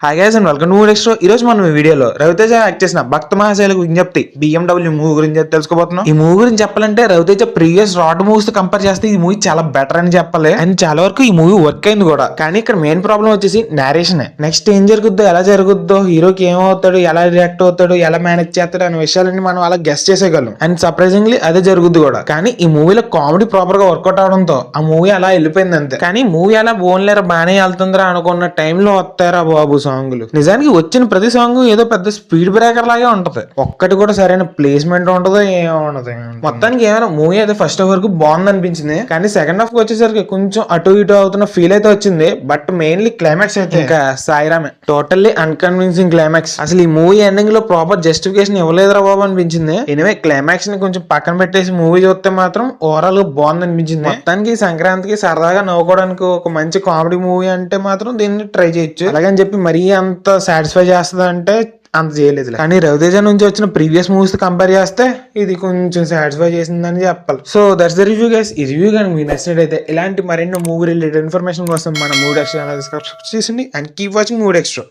Hi guys and welcome to next show. ఈ రోజు మనం ఈ వీడియోలో రవితేజ యాక్ట్ చేసిన భక్త మహాశైలకు విజ్ఞప్తి BMW మూవీ గురించి తెలుసుకోబోతున్నాం. ఈ మూవీ గురించి చెప్పాలంటే రవితేజ ప్రీవియస్ రాడ్ మూవీస్ తో కంపేర్ చేస్తే ఈ మూవీ చాలా బెటర్ అని చెప్పాలి. అండ్ చాలా వరకు ఈ మూవీ వర్క్ అయింది కూడా. కానీ ఇక్కడ మెయిన్ ప్రాబ్లం వచ్చేసి నేరేషన్. నెక్స్ట్ ఏం జరుగుద్దో, ఎలా జరుగుద్దో, హీరోకి ఏమవుతాడు, ఎలా రియాక్ట్ అవుతాడు, ఎలా మేనేజ్ చేస్తాడు అనే విషయాలన్నీ మనం అలా గెస్ట్ చేసేయగలం. అండ్ సర్ప్రైజింగ్లీ అదే జరుగుద్ది కూడా. కానీ ఈ మూవీలో కామెడీ ప్రాపర్ గా వర్కౌట్ అవడంతో ఆ మూవీ అలా వెళ్ళిపోయింది అంతే. కానీ మూవీ అలా బోన్లేరా బానే వెళ్తుందిరా అనుకున్న టైంలో వస్తారా బాబు సాంగ్లు. నిజానికి వచ్చిన ప్రతి సాంగ్ ఏదో పెద్ద స్పీడ్ బ్రేకర్ లాగే ఉంటది. ఒక్కటి కూడా సరైన ప్లేస్మెంట్ ఉంటదో ఏముంటది. మొత్తానికి ఏమైనా మూవీ అయితే ఫస్ట్ హాఫ్ వరకు బాగుంది అనిపించింది. కానీ సెకండ్ హాఫ్ వచ్చేసరికి కొంచెం అటు ఇటు అవుతున్న ఫీల్ అయితే వచ్చింది. బట్ మెయిన్లీ క్లైమాక్స్ అయితే ఇంకా సాయిరామే టోటల్లీ అన్కన్విన్సింగ్ క్లైమాక్స్. అసలు ఈ మూవీ ఎండింగ్ లో ప్రాపర్ జస్టిఫికేషన్ ఇవ్వలేదురా బాబు అనిపించింది. ఎనివే క్లైమాక్స్ ని కొంచెం పక్కన పెట్టేసి మూవీ చూస్తే మాత్రం ఓవరాల్ గా బాగుంది అనిపించింది. మొత్తానికి సంక్రాంతికి సరదాగా నవ్వుకోవడానికి ఒక మంచి కామెడీ మూవీ అంటే మాత్రం దీన్ని ట్రై చేయొచ్చు. అలాగని చెప్పి మరీ అంత సాటిస్ఫై చేస్తుంది అంటే అంత చేయలేదు. కానీ రవితేజ నుంచి వచ్చిన ప్రీవియస్ మూవీస్ కంపేర్ చేస్తే ఇది కొంచెం సాటిస్ఫై చేసిందని చెప్పాలి. So that's the review guys. ఈ రివ్యూ కానీ మీకు నచ్చినట్టయితే ఇలాంటి మరెన్నో మూవీ రిలేటెడ్ ఇన్ఫర్మేషన్ కోసం మన మూవీ ఎక్స్ట్రా సబ్స్క్రైబ్ చేయండి and keep watching movie extra.